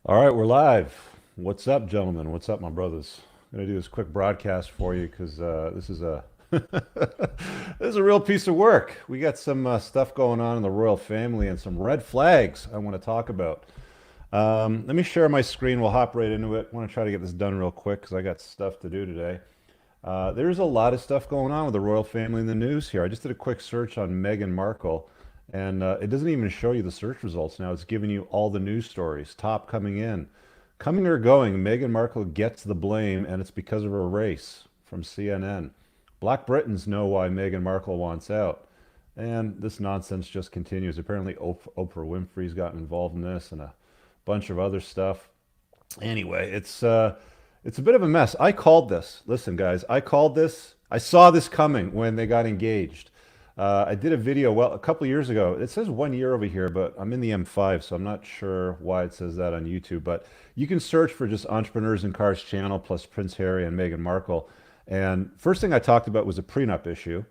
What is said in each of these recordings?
All right, we're live. What's up, gentlemen? What's up, my brothers? I'm gonna do this quick broadcast for you because this is a this is a real piece of work. We got some stuff going on in the royal family and some red flags I want to talk about. Let me share my screen. We'll hop right into it. I want to try to get this done real quick because I got stuff to do today. There's a lot of stuff going on with the royal family in the news here. I just did a quick search on Meghan Markle, and it doesn't even show you the search results now. It's giving you all the news stories, top coming in. Coming or going, Meghan Markle gets the blame, and it's because of her race from CNN. Black Britons know why Meghan Markle wants out. And this nonsense just continues. Apparently, Oprah Winfrey's gotten involved in this and a bunch of other stuff. Anyway, it's a bit of a mess. I called this. Listen, guys, I called this. I saw this coming when they got engaged. I did a video, well, a couple years ago. It says 1 year over here, but I'm in the M5, so I'm not sure why it says that on YouTube. But you can search for just Entrepreneurs in Cars channel plus Prince Harry and Meghan Markle. And first thing I talked about was a prenup issue,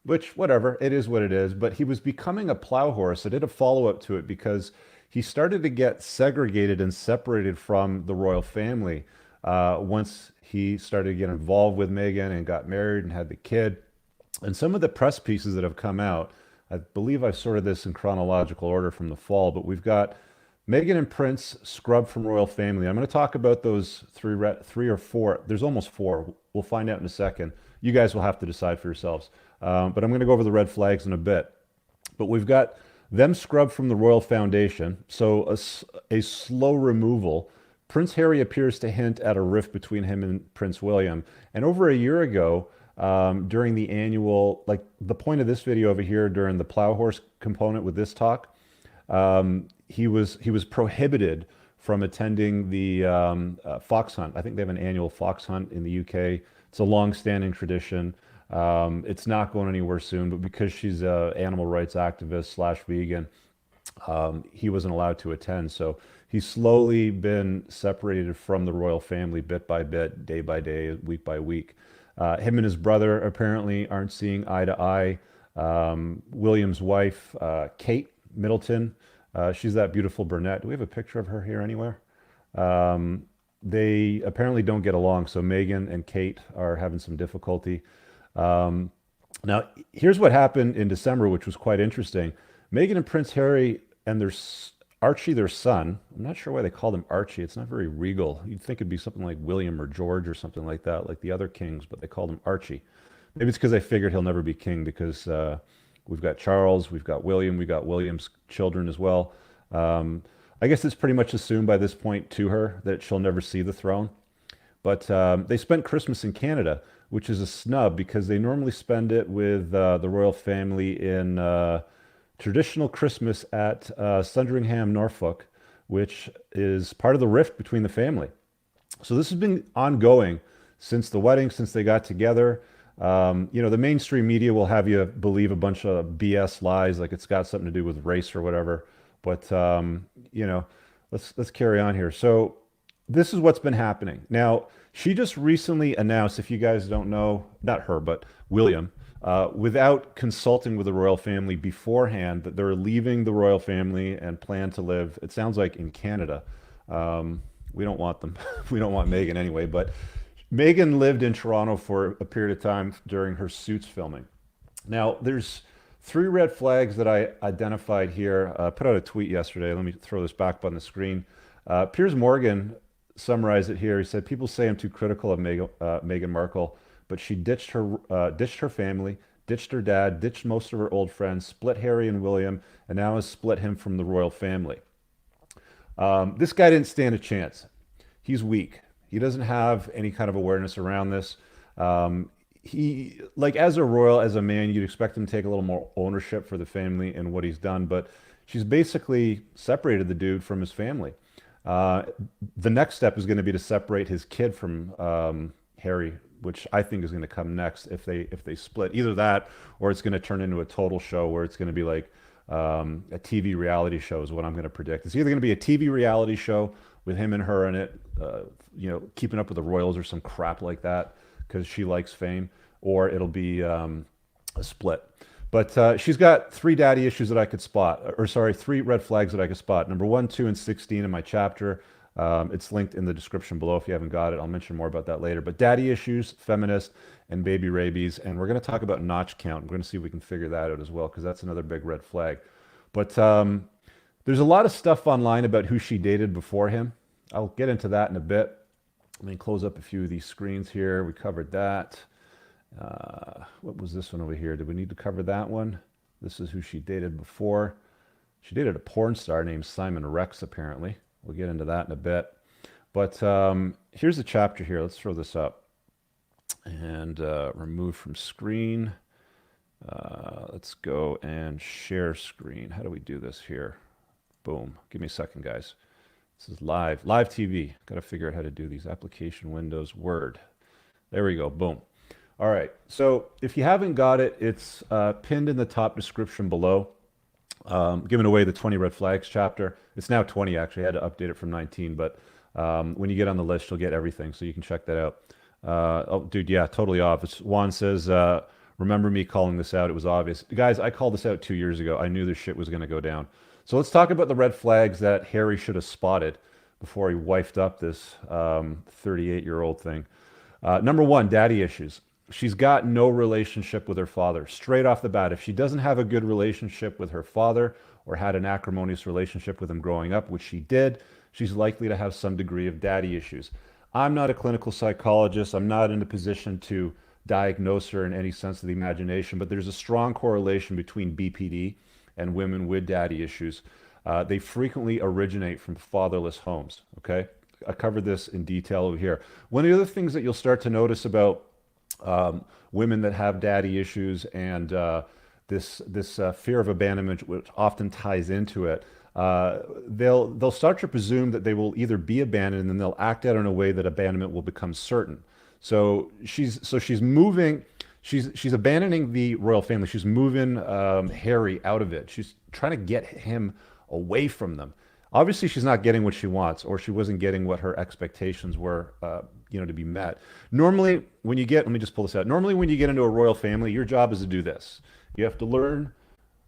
which, whatever, it is what it is. But he was becoming a plow horse. I did a follow-up to it because he started to get segregated and separated from the royal family once he started to get involved with Meghan and got married and had the kid. And some of the press pieces that have come out, I believe I've sorted this in chronological order from the fall, but we've got Meghan and Prince scrubbed from royal family. I'm going to talk about those three or four. There's almost four. We'll find out in a second. You guys will have to decide for yourselves. But I'm going to go over the red flags in a bit. But we've got them scrubbed from the royal foundation, so a slow removal. Prince Harry appears to hint at a rift between him and Prince William. And over a year ago, during the annual, like the point of this video over here during the plow horse component with this talk, he was prohibited from attending the fox hunt. I think they have an annual fox hunt in the UK. It's a long-standing tradition. It's not going anywhere soon, but because she's a animal rights activist slash vegan, he wasn't allowed to attend. So he's slowly been separated from the royal family bit by bit, day by day, week by week. Him and his brother apparently aren't seeing eye to eye. William's wife, Kate Middleton, she's that beautiful brunette. Do we have a picture of her here anywhere? They apparently don't get along, so Meghan and Kate are having some difficulty. Um, Now, here's what happened in December, which was quite interesting. Meghan and Prince Harry and Archie, their son. I'm not sure why they called him Archie. It's not very regal. You'd think it'd be something like William or George or something like that, like the other kings, but they called him Archie. Maybe it's because I figured he'll never be king because we've got Charles, we've got William, we got William's children as well. Um, I guess it's pretty much assumed by this point to her that she'll never see the throne. But they spent Christmas in Canada, which is a snub because they normally spend it with the royal family in traditional Christmas at Sandringham, Norfolk, which is part of the rift between the family. So this has been ongoing since the wedding, since they got together. The mainstream media will have you believe a bunch of BS lies, like it's got something to do with race or whatever. But let's carry on here. So this is what's been happening. Now, she just recently announced, if you guys don't know, not her, but William, without consulting with the royal family beforehand, that they're leaving the royal family and plan to live, it sounds like in Canada. We don't want them. We don't want Meghan anyway, but Meghan lived in Toronto for a period of time during her Suits filming. Now, there's three red flags that I identified here. Put out a tweet yesterday. Let me throw this back up on the screen. Piers Morgan summarized it here. He said, "People say I'm too critical of Meghan Markle, but she ditched her family, ditched her dad, ditched most of her old friends, split Harry and William, and now has split him from the royal family." This guy didn't stand a chance. He's weak. He doesn't have any kind of awareness around this. He, like as a royal, as a man, you'd expect him to take a little more ownership for the family and what he's done, but she's basically separated the dude from his family. Uh, the next step is going to be to separate his kid from Harry, which I think is going to come next if they split. Either that, or it's going to turn into a total show where it's going to be like a TV reality show is what I'm going to predict. It's either going to be a TV reality show with him and her in it, keeping up with the royals or some crap like that because she likes fame, or it'll be a split. But she's got three daddy issues that I could spot, or sorry, three red flags that I could spot. Number 1, 2, and 16 in my chapter. It's linked in the description below if you haven't got it. I'll mention more about that later. But daddy issues, feminist, and baby rabies. And we're going to talk about notch count. We're going to see if we can figure that out as well, because that's another big red flag. But there's a lot of stuff online about who she dated before him. I'll get into that in a bit. Let me close up a few of these screens here. We covered that. What was this one over here? Did we need to cover that one? This is who she dated before. She dated a porn star named Simon Rex, apparently. We'll get into that in a bit. But here's the chapter here. Let's throw this up. And remove from screen. Let's go and share screen. How do we do this here? Boom. Give me a second, guys. This is live TV. Got to figure out how to do these. Application windows, Word. There we go. Boom. All right. So if you haven't got it, it's pinned in the top description below. Giving away the 20 red flags chapter. It's now 20, actually. I had to update it from 19, but when you get on the list, you'll get everything, so you can check that out. Oh, dude, yeah, totally off. Juan says, remember me calling this out? It was obvious. Guys, I called this out 2 years ago. I knew this shit was going to go down. So let's talk about the red flags that Harry should have spotted before he wifed up this 38-year-old thing. Number 1, daddy issues. She's got no relationship with her father. Straight off the bat, if she doesn't have a good relationship with her father or had an acrimonious relationship with him growing up, which she did, she's likely to have some degree of daddy issues. I'm not a clinical psychologist. I'm not in a position to diagnose her in any sense of the imagination, but there's a strong correlation between BPD and women with daddy issues. They frequently originate from fatherless homes, okay? I covered this in detail over here. One of the other things that you'll start to notice about women that have daddy issues and this fear of abandonment, which often ties into it, they'll start to presume that they will either be abandoned, and then they'll act out in a way that abandonment will become certain. So she's moving. She's abandoning the royal family. She's moving Harry out of it. She's trying to get him away from them. Obviously, she's not getting what she wants, or she wasn't getting what her expectations were, to be met. Normally, when you get, let me just pull this out. Normally, when you get into a royal family, your job is to do this. You have to learn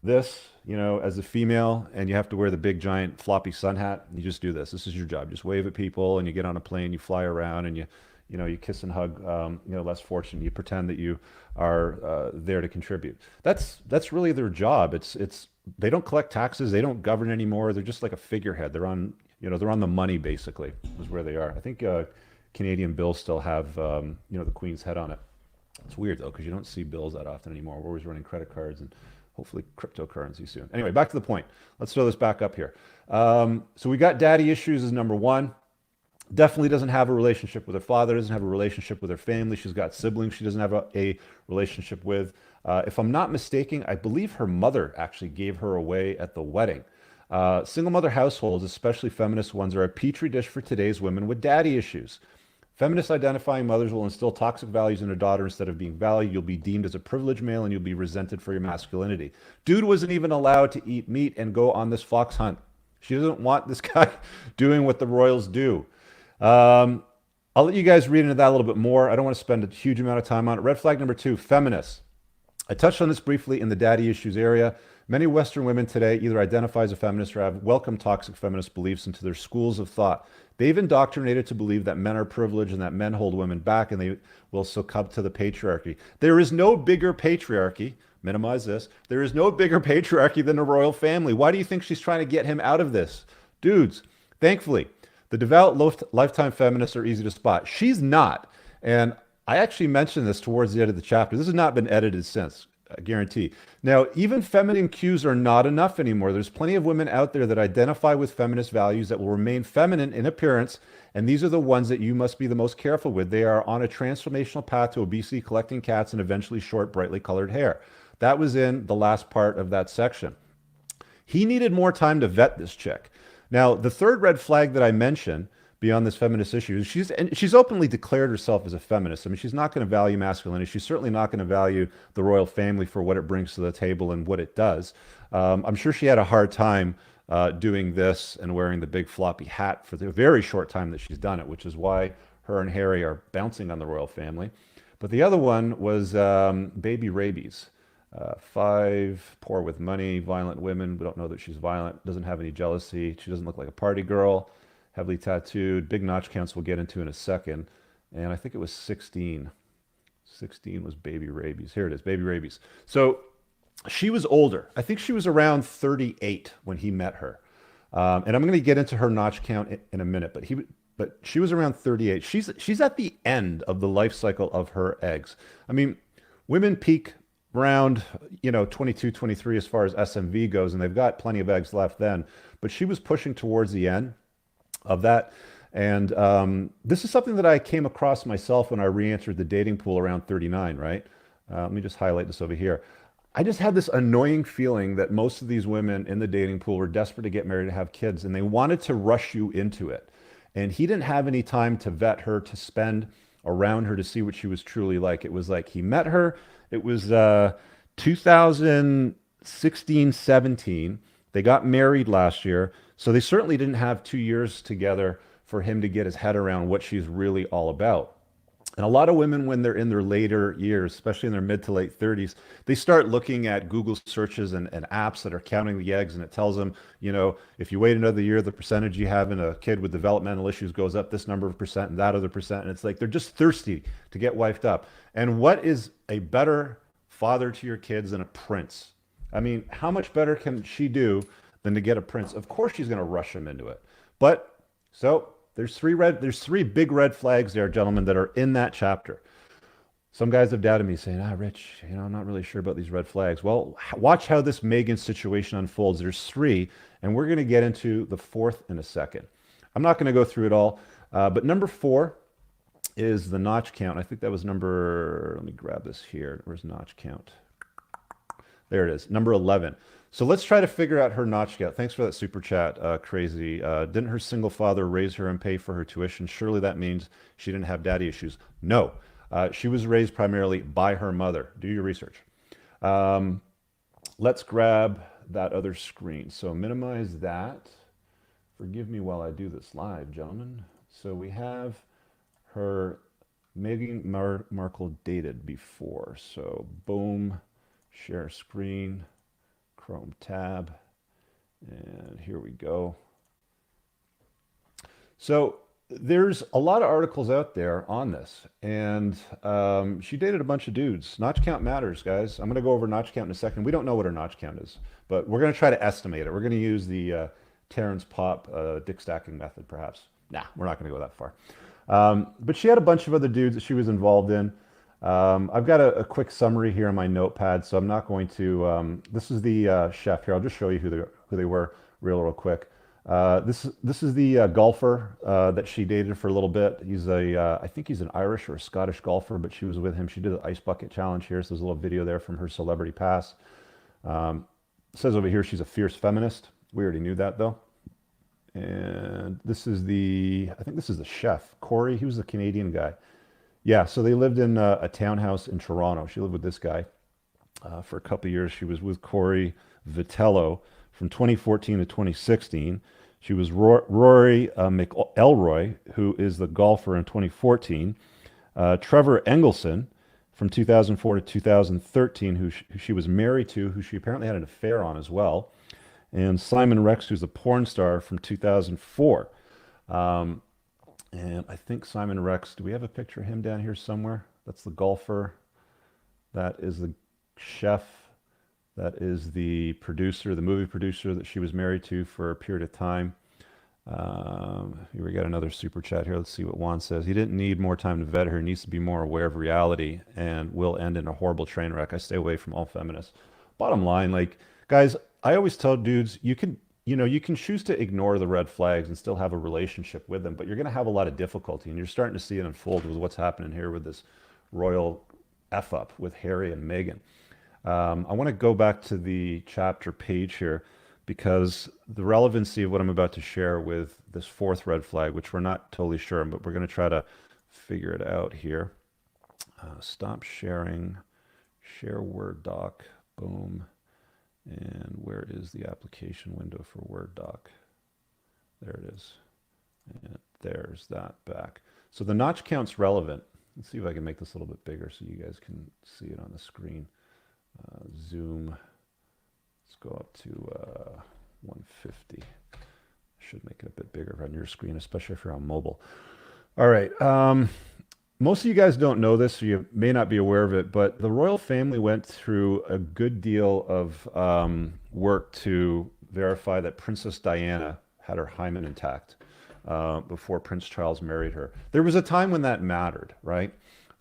this, as a female, and you have to wear the big, giant, floppy sun hat. You just do this. This is your job. Just wave at people, and you get on a plane, you fly around, and you kiss and hug, less fortunate. You pretend that you are there to contribute. That's really their job. It's they don't collect taxes. They don't govern anymore. They're just like a figurehead. They're on the money, basically, is where they are. I think Canadian bills still have the Queen's head on it. It's weird though, because you don't see bills that often anymore. We're always running credit cards and hopefully cryptocurrency soon. Anyway, back to the point. Let's throw this back up here. So we got daddy issues as number 1. Definitely doesn't have a relationship with her father, doesn't have a relationship with her family. She's got siblings she doesn't have a relationship with. If I'm not mistaken, I believe her mother actually gave her away at the wedding. Single mother households, especially feminist ones, are a petri dish for today's women with daddy issues. Feminist identifying mothers will instill toxic values in her daughter instead of being valued. You'll be deemed as a privileged male and you'll be resented for your masculinity. Dude wasn't even allowed to eat meat and go on this fox hunt. She doesn't want this guy doing what the royals do. I'll let you guys read into that a little bit more. I don't want to spend a huge amount of time on it. Red flag number 2, feminists. I touched on this briefly in the daddy issues area. Many Western women today either identify as a feminist or have welcomed toxic feminist beliefs into their schools of thought. They've indoctrinated to believe that men are privileged and that men hold women back and they will succumb to the patriarchy. There is no bigger patriarchy. Minimize this. There is no bigger patriarchy than the royal family. Why do you think she's trying to get him out of this? Dudes, thankfully, the devout lifetime feminists are easy to spot. She's not. And I actually mentioned this towards the end of the chapter. This has not been edited since, I guarantee. Now, even feminine cues are not enough anymore. There's plenty of women out there that identify with feminist values that will remain feminine in appearance, and these are the ones that you must be the most careful with. They are on a transformational path to obesity, collecting cats, and eventually short, brightly colored hair. That was in the last part of that section. He needed more time to vet this chick. Now, the third red flag that I mentioned beyond this feminist issue, she's openly declared herself as a feminist. I mean, she's not going to value masculinity. She's certainly not going to value the royal family for what it brings to the table and what it does. I'm sure she had a hard time doing this and wearing the big floppy hat for the very short time that she's done it, which is why her and Harry are bouncing on the royal family. But the other one was baby rabies. Five, poor with money, violent women. We don't know that she's violent. Doesn't have any jealousy. She doesn't look like a party girl. Heavily tattooed. Big notch counts we'll get into in a second. And I think it was 16. 16 was baby rabies. Here it is, baby rabies. So she was older. I think she was around 38 when he met her. And I'm going to get into her notch count in a minute, but she was around 38. She's at the end of the life cycle of her eggs. I mean, women peak around 22, 23 as far as SMV goes, and they've got plenty of eggs left then. But she was pushing towards the end of that. And this is something that I came across myself when I re-entered the dating pool around 39, right? Let me just highlight this over here. I just had this annoying feeling that most of these women in the dating pool were desperate to get married and have kids, and they wanted to rush you into it. And he didn't have any time to vet her, to spend around her to see what she was truly like. It was like he met her. It was 2016, 17. They got married last year. So they certainly didn't have 2 years together for him to get his head around what she's really all about. And a lot of women, when they're in their later years, especially in their mid to late 30s, they start looking at Google searches and apps that are counting the eggs, and it tells them, if you wait another year, the percentage you have in a kid with developmental issues goes up this number of percent and that other percent. And it's like they're just thirsty to get wifed up. And what is a better father to your kids than a prince? I mean, how much better can she do than to get a prince? Of course, she's going to rush him into it. But so there's three big red flags there, gentlemen, that are in that chapter. Some guys have doubted me, saying, Rich, I'm not really sure about these red flags. Well, watch how this Meghan situation unfolds. There's three, and we're going to get into the fourth in a second. I'm not going to go through it all, but number four is the notch count. I think that was let me grab this here. Where's notch count? There it is, number 11. So let's try to figure out her notch count. Thanks for that super chat, Crazy. Didn't her single father raise her and pay for her tuition? Surely that means she didn't have daddy issues. No, she was raised primarily by her mother. Do your research. Let's grab that other screen. So minimize that. Forgive me while I do this live, gentlemen. So we have her Meghan Markle dated before. So boom, share screen. Chrome tab, and here we go. So there's a lot of articles out there on this, and she dated a bunch of dudes. Notch count matters, guys. I'm going to go over notch count in a second. We don't know what her notch count is, but we're going to try to estimate it. We're going to use the Terrence Popp dick stacking method, perhaps. Nah, we're not going to go that far. But she had a bunch of other dudes that she was involved in. I've got a quick summary here on my notepad, so I'm not going to. This is the chef here. I'll just show you who they were real quick. This is the golfer that she dated for a little bit. I think he's an Irish or a Scottish golfer, but she was with him. She did the ice bucket challenge here. So there's a little video there from her celebrity pass. It says over here she's a fierce feminist. We already knew that though. And I think this is the chef, Corey. He was a Canadian guy. Yeah, so they lived in a townhouse in Toronto. She lived with this guy for a couple of years. She was with Corey Vitello from 2014 to 2016. She was Rory McElroy, who is the golfer in 2014. Trevor Engelson from 2004 to 2013, who she was married to, who she apparently had an affair on as well. And Simon Rex, who's a porn star from 2004. And I think Simon Rex, do we have a picture of him down here somewhere? That's the golfer. That is the chef. That is the producer, the movie producer that she was married to for a period of time. Here we got another super chat here. Let's see what Juan says. He didn't need more time to vet her. He needs to be more aware of reality and will end in a horrible train wreck. I stay away from all feminists. Bottom line, guys, I always tell dudes, you can choose to ignore the red flags and still have a relationship with them, but you're going to have a lot of difficulty, and you're starting to see it unfold with what's happening here with this royal F-up with Harry and Meghan. I want to go back to the chapter page here because the relevancy of what I'm about to share with this fourth red flag, which we're not totally sure, but we're going to try to figure it out here. Stop sharing, share Word doc, boom. And where is the application window for Word doc? There it is. And there's that back. So the notch count's relevant. Let's see if I can make this a little bit bigger so you guys can see it on the screen. Zoom. Let's go up to 150. Should make it a bit bigger on your screen, especially if you're on mobile. All right. Most of you guys don't know this, so you may not be aware of it, but the royal family went through a good deal of work to verify that Princess Diana had her hymen intact before Prince Charles married her. There was a time when that mattered, right?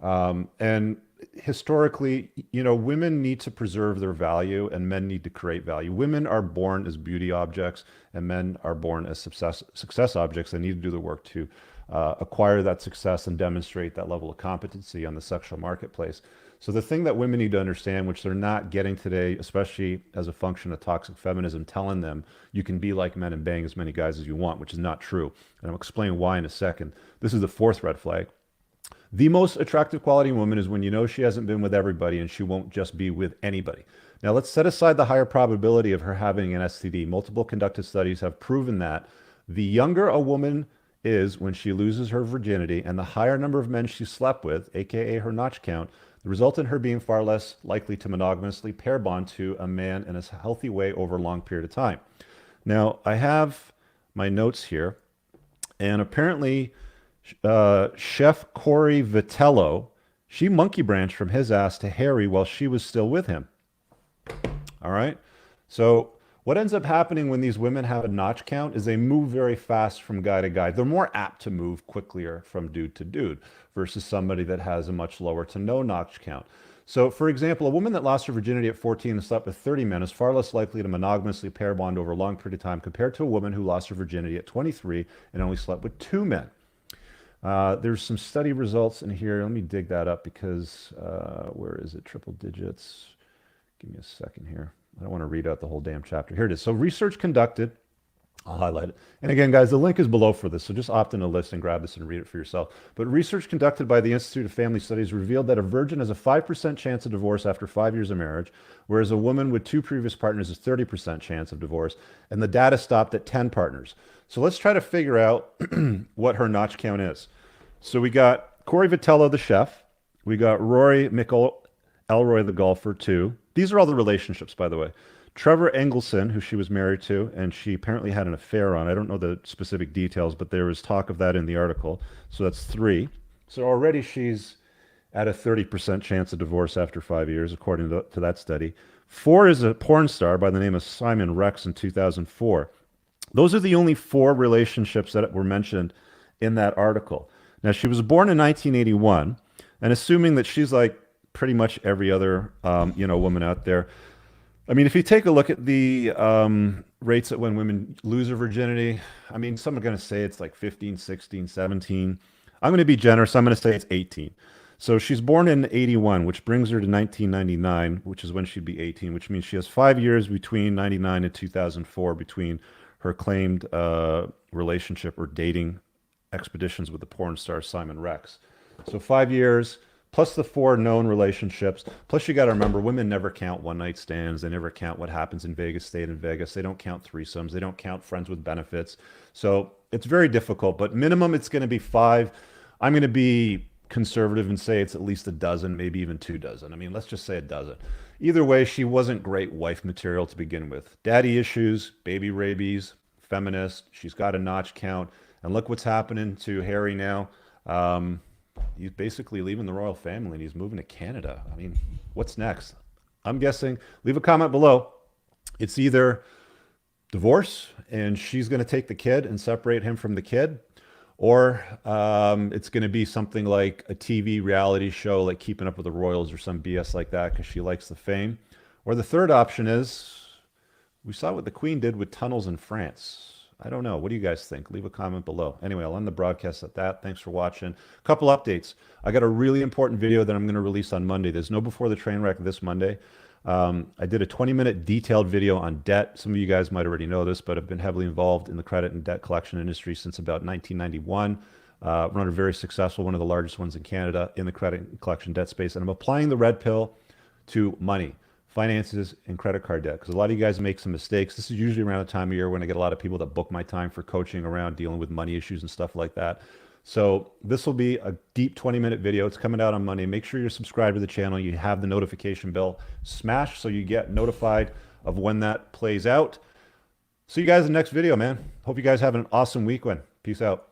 And historically, you know, women need to preserve their value and men need to create value. Women are born as beauty objects and men are born as success objects. They need to do the work to acquire that success and demonstrate that level of competency on the sexual marketplace. So the thing that women need to understand, which they're not getting today, especially as a function of toxic feminism, telling them you can be like men and bang as many guys as you want, which is not true. And I'll explain why in a second. This is the fourth red flag. The most attractive quality in a woman is when you know she hasn't been with everybody and she won't just be with anybody. Now, let's set aside the higher probability of her having an STD. Multiple conducted studies have proven that the younger a woman is when she loses her virginity and the higher number of men she slept with, aka her notch count, the result in her being far less likely to monogamously pair bond to a man in a healthy way over a long period of time. Now, I have my notes here, and apparently Chef Corey Vitello, she monkey branched from his ass to Harry while she was still with him. All right. So what ends up happening when these women have a notch count is they move very fast from guy to guy. They're more apt to move quicker from dude to dude versus somebody that has a much lower to no notch count. So, for example, a woman that lost her virginity at 14 and slept with 30 men is far less likely to monogamously pair bond over a long period of time compared to a woman who lost her virginity at 23 and only slept with 2 men. There's some study results in here. Let me dig that up because where is it? Triple digits. Give me a second here. I don't want to read out the whole damn chapter. Here it is. So research conducted. I'll highlight it. And again, guys, the link is below for this. So just opt in a list and grab this and read it for yourself. But research conducted by the Institute of Family Studies revealed that a virgin has a 5% chance of divorce after 5 years of marriage, whereas a woman with 2 previous partners has 30% chance of divorce. And the data stopped at 10 partners. So let's try to figure out what her notch count is. So we got Corey Vitello, the chef. We got Rory McElroy, the golfer, too. These are all the relationships, by the way. Trevor Engelson, who she was married to, and she apparently had an affair on. I don't know the specific details, but there was talk of that in the article. So that's 3. So already she's at a 30% chance of divorce after 5 years, according to that study. 4 is a porn star by the name of Simon Rex in 2004. Those are the only 4 relationships that were mentioned in that article. Now, she was born in 1981, and assuming that she's like pretty much every other, woman out there. I mean, if you take a look at the rates at when women lose their virginity, I mean, some are going to say it's like 15, 16, 17. I'm going to be generous. I'm going to say it's 18. So she's born in 81, which brings her to 1999, which is when she'd be 18, which means she has 5 years between 99 and 2004 between her claimed relationship or dating expeditions with the porn star Simon Rex. So 5 years plus the 4 known relationships. Plus you got to remember, women never count one night stands. They never count what happens in Vegas, stayed in Vegas. They don't count threesomes. They don't count friends with benefits. So it's very difficult, but minimum it's going to be 5. I'm going to be conservative and say it's at least a dozen, maybe even 2 dozen. I mean, let's just say a dozen. Either way, she wasn't great wife material to begin with. Daddy issues, baby rabies, feminist. She's got a notch count. And look what's happening to Harry now. He's basically leaving the royal family and he's moving to Canada. I mean, what's next? I'm guessing, leave a comment below. It's either divorce and she's going to take the kid and separate him from the kid, or it's going to be something like a TV reality show like Keeping Up with the Royals or some BS like that because she likes the fame. Or the third option is, we saw what the Queen did with tunnels in France. I don't know. What do you guys think? Leave a comment below. Anyway, I'll end the broadcast at that. Thanks for watching. A couple updates. I got a really important video that I'm going to release on Monday. There's no Before the Train Wreck this Monday. I did a 20-minute detailed video on debt. Some of you guys might already know this, but I've been heavily involved in the credit and debt collection industry since about 1991. Run a very successful, one of the largest ones in Canada in the credit and collection debt space. And I'm applying the red pill to money, finances, and credit card debt, because a lot of you guys make some mistakes. This is usually around the time of year when I get a lot of people that book my time for coaching around dealing with money issues and stuff like that. So this will be a deep 20-minute video. It's coming out on Monday. Make sure you're subscribed to the channel. You have the notification bell smashed so you get notified of when that plays out. See you guys in the next video, man. Hope you guys have an awesome weekend. Peace out.